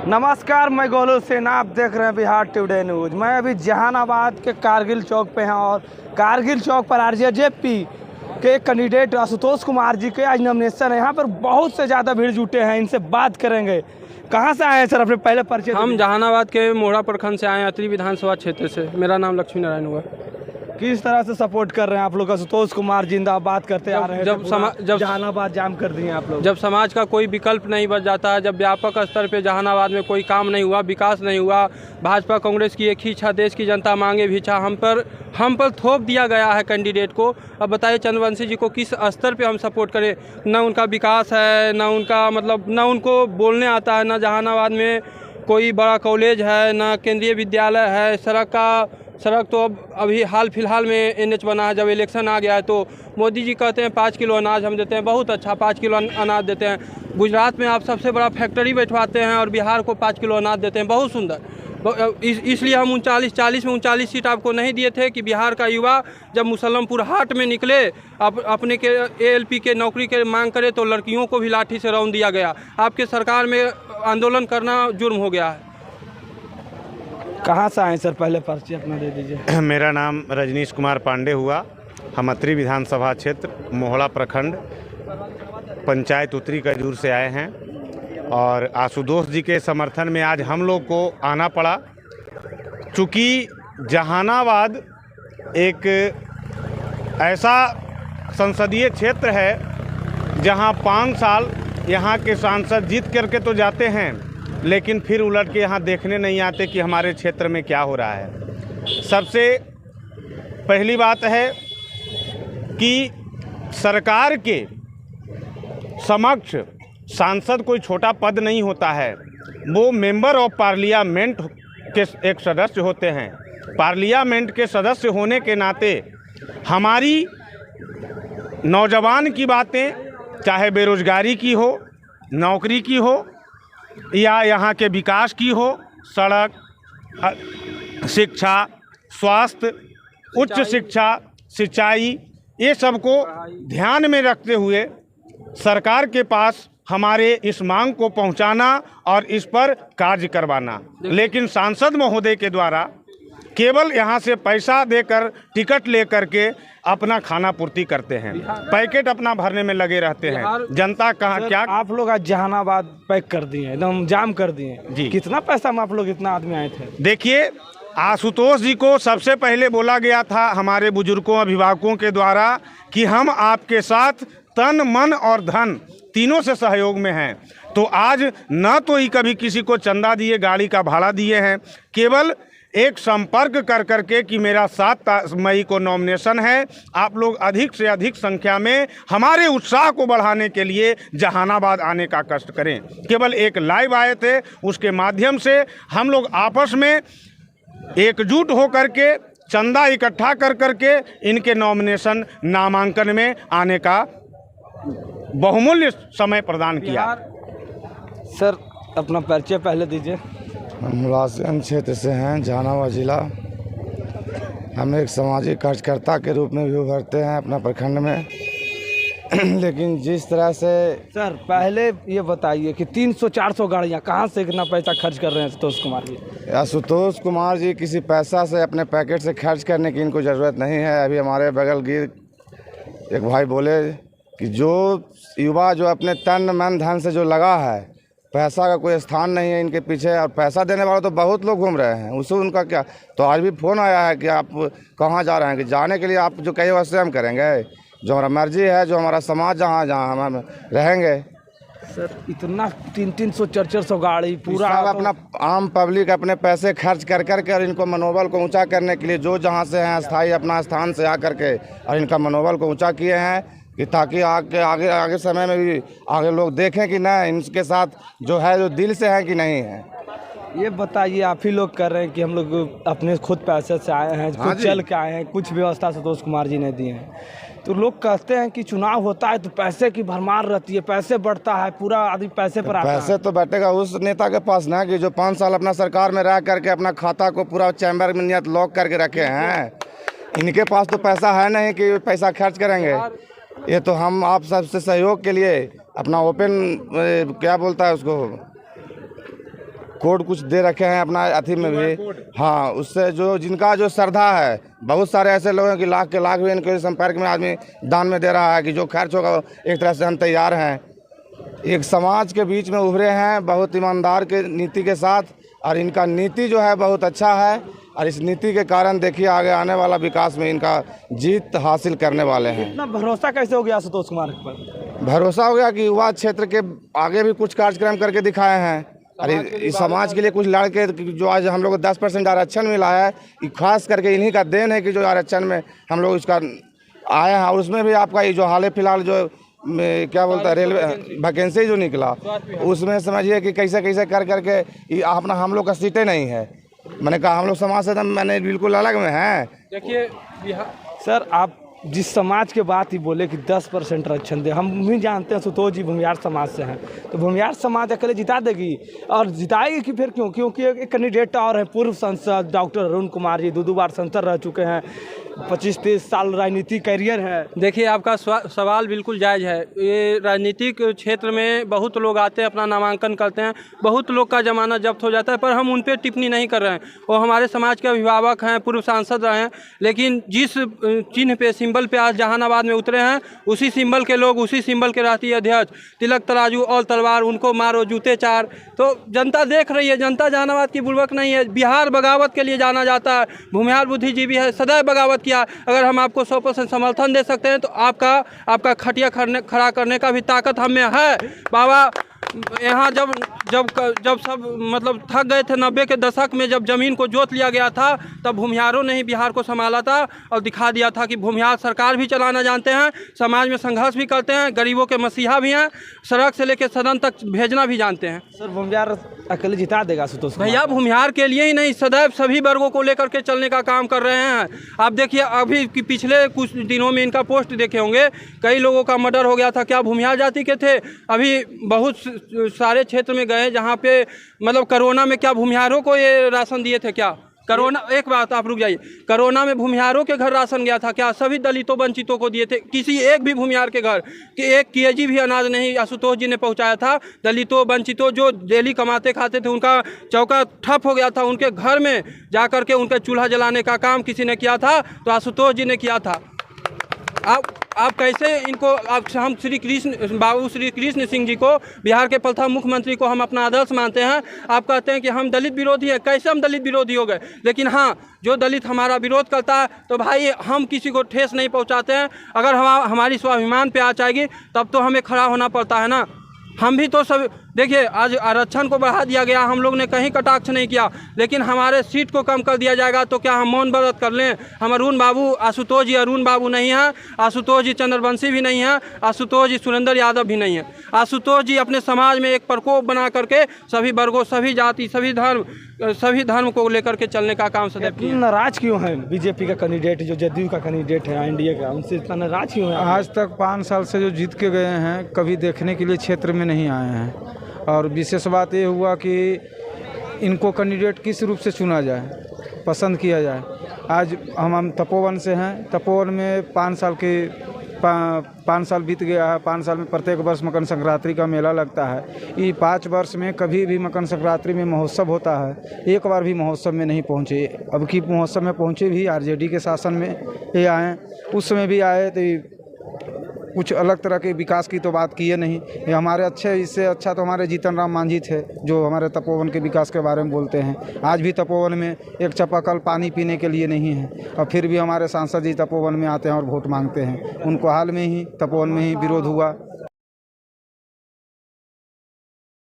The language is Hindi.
नमस्कार, मैं गोलू सिन्हा, आप देख रहे हैं बिहार टुडे न्यूज़। मैं अभी जहानाबाद के कारगिल चौक पे हैं और कारगिल चौक पर आरजेजेपी के कैंडिडेट आशुतोष कुमार जी के आज नॉमिनेशन है। यहाँ पर बहुत से ज़्यादा भीड़ जुटे हैं, इनसे बात करेंगे। कहाँ से आए हैं सर, अपने पहले परिचय? हम जहानाबाद के मोहड़ा प्रखंड से आए हैं, अतरी विधानसभा क्षेत्र से। मेरा नाम लक्ष्मी नारायण हुआ। किस तरह से सपोर्ट कर रहे हैं आप लोग? आशुतोष कुमार जिंदाबाद करते आ रहे हैं, जब जहानाबाद जाम कर दिए आप लोग। जब समाज का कोई विकल्प नहीं बच जाता है, जब व्यापक स्तर पे जहानाबाद में कोई काम नहीं हुआ, विकास नहीं हुआ, भाजपा कांग्रेस की एक ही इच्छा, देश की जनता मांगे भी इच्छा, हम पर थोप दिया गया है कैंडिडेट को। अब बताइए चंद्रवंशी जी को किस स्तर पे हम सपोर्ट करें? न उनका विकास है, न उनका न उनको बोलने आता है, न जहानाबाद में कोई बड़ा कॉलेज है, न केंद्रीय विद्यालय है। सड़क तो अभी हाल फिलहाल में NH बना है। जब इलेक्शन आ गया है तो मोदी जी कहते हैं 5 किलो अनाज हम देते हैं, बहुत अच्छा 5 किलो अनाज देते हैं। गुजरात में आप सबसे बड़ा फैक्ट्री बैठवाते हैं और बिहार को 5 किलो अनाज देते हैं, बहुत सुंदर। इसलिए हम 40 में 39 सीट आपको नहीं दिए थे कि बिहार का युवा जब मुसल्लमपुर हाट में निकले अपने के ALP के नौकरी के मांग करे तो लड़कियों को भी लाठी से रौंद दिया गया। आपके सरकार में आंदोलन करना जुर्म हो गया है। कहाँ से आए सर, पहले परिचय अपना दे दीजिए। मेरा नाम रजनीश कुमार पांडे हुआ। हम अतरी विधानसभा क्षेत्र मोहड़ा प्रखंड पंचायत उत्तरी खजूर से आए हैं और आशुतोष जी के समर्थन में आज हम लोग को आना पड़ा। चूँकि जहानाबाद एक ऐसा संसदीय क्षेत्र है जहां 5 साल यहाँ के सांसद जीत करके तो जाते हैं, लेकिन फिर उलट के यहाँ देखने नहीं आते कि हमारे क्षेत्र में क्या हो रहा है। सबसे पहली बात है कि सरकार के समक्ष सांसद कोई छोटा पद नहीं होता है, वो मेंबर ऑफ पार्लियामेंट के एक सदस्य होते हैं। पार्लियामेंट के सदस्य होने के नाते हमारी नौजवान की बातें, चाहे बेरोजगारी की हो, नौकरी की हो या यहाँ के विकास की हो, सड़क, शिक्षा, स्वास्थ्य, उच्च शिक्षा, सिंचाई, ये सब को ध्यान में रखते हुए सरकार के पास हमारे इस मांग को पहुंचाना और इस पर कार्य करवाना। लेकिन सांसद महोदय के द्वारा केवल यहाँ से पैसा देकर टिकट लेकर के अपना खाना पूर्ति करते हैं, पैकेट अपना भरने में लगे रहते हैं। जनता कहाँ क्या? आप लोग आज जहानाबाद पैक कर दिए, एकदम जाम कर दिए जी। कितना पैसा में आप लोग इतना आदमी आए थे? देखिए, आशुतोष जी को सबसे पहले बोला गया था हमारे बुजुर्गों अभिभावकों के द्वारा कि हम आपके साथ तन मन और धन तीनों से सहयोग में हैं। तो आज न तो ही कभी किसी को चंदा दिए, गाड़ी का भाड़ा दिए हैं, केवल एक संपर्क कर करके कि मेरा 7 मई को नॉमिनेशन है, आप लोग अधिक से अधिक संख्या में हमारे उत्साह को बढ़ाने के लिए जहानाबाद आने का कष्ट करें। केवल एक लाइव आए थे, उसके माध्यम से हम लोग आपस में एकजुट होकर के चंदा इकट्ठा कर करके इनके नॉमिनेशन नामांकन में आने का बहुमूल्य समय प्रदान किया। सर अपना परिचय पहले दीजिए। हम मुलाजिम क्षेत्र से हैं, जहानाबाद जिला। हम एक सामाजिक कार्यकर्ता के रूप में भी उभरते हैं अपना प्रखंड में। लेकिन जिस तरह से सर पहले ये बताइए कि 300-400 गाड़ियाँ कहाँ से इतना पैसा खर्च कर रहे हैं आशुतोष कुमार जी? आशुतोष कुमार जी किसी पैसा से अपने पैकेट से खर्च करने की इनको ज़रूरत नहीं है। अभी हमारे बगल गिर एक भाई बोले कि जो युवा जो अपने तन मन धन से जो लगा है, पैसा का कोई स्थान नहीं है इनके पीछे, और पैसा देने वाले तो बहुत लोग घूम रहे हैं, उससे उनका क्या। तो आज भी फ़ोन आया है कि आप कहाँ जा रहे हैं, कि जाने के लिए आप जो कहे वैसे हम करेंगे, जो हमारा मर्जी है, जो हमारा समाज जहाँ जहाँ हम रहेंगे। सर इतना 300-400 गाड़ी पूरा अपना आम पब्लिक अपने पैसे खर्च कर कर इनको मनोबल को ऊंचा करने के लिए जो जहाँ से हैं स्थायी अपना स्थान से आकर के और इनका मनोबल को ऊंचा किए हैं, कि ताकि आगे समय में भी आगे लोग देखें कि नहीं इनके साथ जो है जो दिल से है कि नहीं है। ये बताइए, आप ही लोग कर रहे हैं कि हम लोग अपने खुद पैसे से आए हैं, खुद चल के आए हैं, कुछ व्यवस्था आशुतोष कुमार जी ने दिए हैं। तो लोग कहते हैं कि चुनाव होता है तो पैसे की भरमार रहती है, पैसे बढ़ता है, पूरा आदमी पैसे पर आता है। पैसे तो बैठेगा उस नेता के पास ना कि जो 5 साल अपना सरकार में रह करके अपना खाता को पूरा चैम्बर में नियत लॉक करके रखे हैं। इनके पास तो पैसा है नहीं कि पैसा खर्च करेंगे। ये तो हम आप सबसे सहयोग के लिए अपना ओपन क्या बोलता है उसको कोड कुछ दे रखे हैं अपना अथी में भी। हाँ, उससे जो जिनका जो श्रद्धा है, बहुत सारे ऐसे लोग हैं कि लाख के लाख भी इनके संपर्क में आदमी दान में दे रहा है कि जो खर्च होगा एक तरह से हम तैयार हैं। एक समाज के बीच में उभरे हैं बहुत ईमानदार के नीति के साथ, और इनका नीति जो है बहुत अच्छा है, और इस नीति के कारण देखिए आगे आने वाला विकास में इनका जीत हासिल करने वाले हैं। इतना भरोसा कैसे हो गया आशुतोष कुमार पर? भरोसा हो गया कि युवा क्षेत्र के आगे भी कुछ कार्यक्रम करके दिखाए हैं, और इस समाज के लिए कुछ लड़के जो आज हम लोग को 10% आरक्षण मिला है, ये खास करके इन्हीं का देन है कि जो आरक्षण में हम लोग इसका आए हैं। और उसमें भी आपका ये जो हाल फिलहाल जो क्या बोलता है रेलवे वैकेंसी जो निकला, उसमें समझिए कि कैसे कैसे कर करके ये अपना हम लोग का सीटें नहीं है। मैंने कहा हम लोग समाज से मैंने बिल्कुल अलग में हैं। देखिए सर, आप जिस समाज के बात ही बोले कि 10% आरक्षण दे, हम भी जानते हैं आशुतोष जी भूमिहार समाज से हैं, तो भूमिहार समाज अकेले जिता देगी, और जिताएगी कि फिर क्यों? क्योंकि एक कैंडिडेट और है, पूर्व सांसद डॉक्टर अरुण कुमार जी, 2 बार सांसद रह चुके हैं, 25-30 साल राजनीति कैरियर है। देखिए, आपका सवाल बिल्कुल जायज़ है। ये राजनीतिक क्षेत्र में बहुत लोग आते हैं, अपना नामांकन करते हैं, बहुत लोग का जमानत जब्त हो जाता है, पर हम उन पर टिप्पणी नहीं कर रहे हैं। वो हमारे समाज के अभिभावक हैं, पूर्व सांसद रहे हैं, लेकिन जिस चिन्ह पे सिंबल पे आज जहानाबाद में उतरे हैं, उसी सिंबल के लोग, उसी सिंबल के राष्ट्रीय अध्यक्ष तिलक तराजू और तलवार, उनको मारो जूते चार। तो जनता देख रही है, जनता जहानाबाद की बुड़बक नहीं है। बिहार बगावत के लिए जाना जाता है, भूमिहार बुद्धिजीवी है, सदैव बगावत किया। अगर हम आपको 100% समर्थन दे सकते हैं तो आपका खटिया खड़ा करने का भी ताकत हम में है। बाबा यहाँ जब सब मतलब थक गए थे 90 के दशक में, जब ज़मीन को जोत लिया गया था, तब भूमिहारों ने ही बिहार को संभाला था और दिखा दिया था कि भूमिहार सरकार भी चलाना जानते हैं, समाज में संघर्ष भी करते हैं, गरीबों के मसीहा भी हैं, सड़क से लेकर सदन तक भेजना भी जानते हैं। सर, भूमिहार अकेले जिता देगा आशुतोष कुमार? भैया, भूमिहार के लिए ही नहीं, सदैव सभी वर्गों को लेकर के चलने का काम कर रहे हैं। आप देखिए, अभी पिछले कुछ दिनों में इनका पोस्ट देखे होंगे, कई लोगों का मर्डर हो गया था, क्या भूमिहार जाति के थे? अभी बहुत सारे क्षेत्र में गए जहाँ पे मतलब कोरोना में क्या भूमिहारों को ये राशन दिए थे? क्या कोरोना, एक बात आप रुक जाइए, कोरोना में भूमिहारों के घर राशन गया था क्या? सभी दलितों वंचितों को दिए थे? किसी एक भी भूमिहार के घर कि 1 kg भी अनाज नहीं आशुतोष जी ने पहुंचाया था। दलितों वंचितों जो डेली कमाते खाते थे, उनका चौका ठप हो गया था, उनके घर में जाकर के उनका चूल्हा जलाने का काम किसी ने किया था तो आशुतोष जी ने किया था। आप कैसे इनको, हम बाबू श्री कृष्ण सिंह जी को, बिहार के प्रथम मुख्यमंत्री को हम अपना आदर्श मानते हैं। आप कहते हैं कि हम दलित विरोधी हैं। कैसे हम दलित विरोधी हो गए? लेकिन हाँ, जो दलित हमारा विरोध करता है तो भाई हम किसी को ठेस नहीं पहुंचाते हैं। अगर हमारी स्वाभिमान पे आ जाएगी तब तो हमें खड़ा होना पड़ता है ना। हम भी तो सब देखिए, आज आरक्षण को बढ़ा दिया गया, हम लोग ने कहीं कटाक्ष नहीं किया, लेकिन हमारे सीट को कम कर दिया जाएगा तो क्या हम मौन व्रत कर लें? हम अरुण बाबू, आशुतोष जी अरुण बाबू नहीं हैं, आशुतोष जी चंद्रवंशी भी नहीं हैं, आशुतोष जी सुरेंद्र यादव भी नहीं हैं। आशुतोष जी अपने समाज में एक प्रकोप बना करके सभी वर्गों, सभी जाति, सभी धर्म को लेकर के चलने का काम सदैव किया। नाराज क्यों है बीजेपी का कैंडिडेट, जो जदयू का कैंडिडेट है, एनडीए का, उनसे इतना नाराज क्यों है? आज तक 5 साल से जो जीत के गए हैं, कभी देखने के लिए क्षेत्र में नहीं आए हैं। और विशेष बात ये हुआ कि इनको कैंडिडेट किस रूप से चुना जाए, पसंद किया जाए। आज हम तपोवन से हैं, तपोवन में 5 साल बीत गया है। 5 साल में प्रत्येक वर्ष मकर संक्रांति का मेला लगता है। ये 5 वर्ष में कभी भी मकर संक्रांति में महोत्सव होता है, एक बार भी महोत्सव में नहीं पहुँचे। अब की महोत्सव में पहुँचे भी आरजेडी के शासन में ये आए, उस समय भी आए तो कुछ अलग तरह के विकास की तो बात किए नहीं। ये हमारे अच्छे, इससे अच्छा तो हमारे जीतन राम मांझी थे, जो हमारे तपोवन के विकास के बारे में बोलते हैं। आज भी तपोवन में एक चापाकल पानी पीने के लिए नहीं है, और फिर भी हमारे सांसद जी तपोवन में आते हैं और वोट मांगते हैं। उनको हाल में ही तपोवन में ही विरोध हुआ,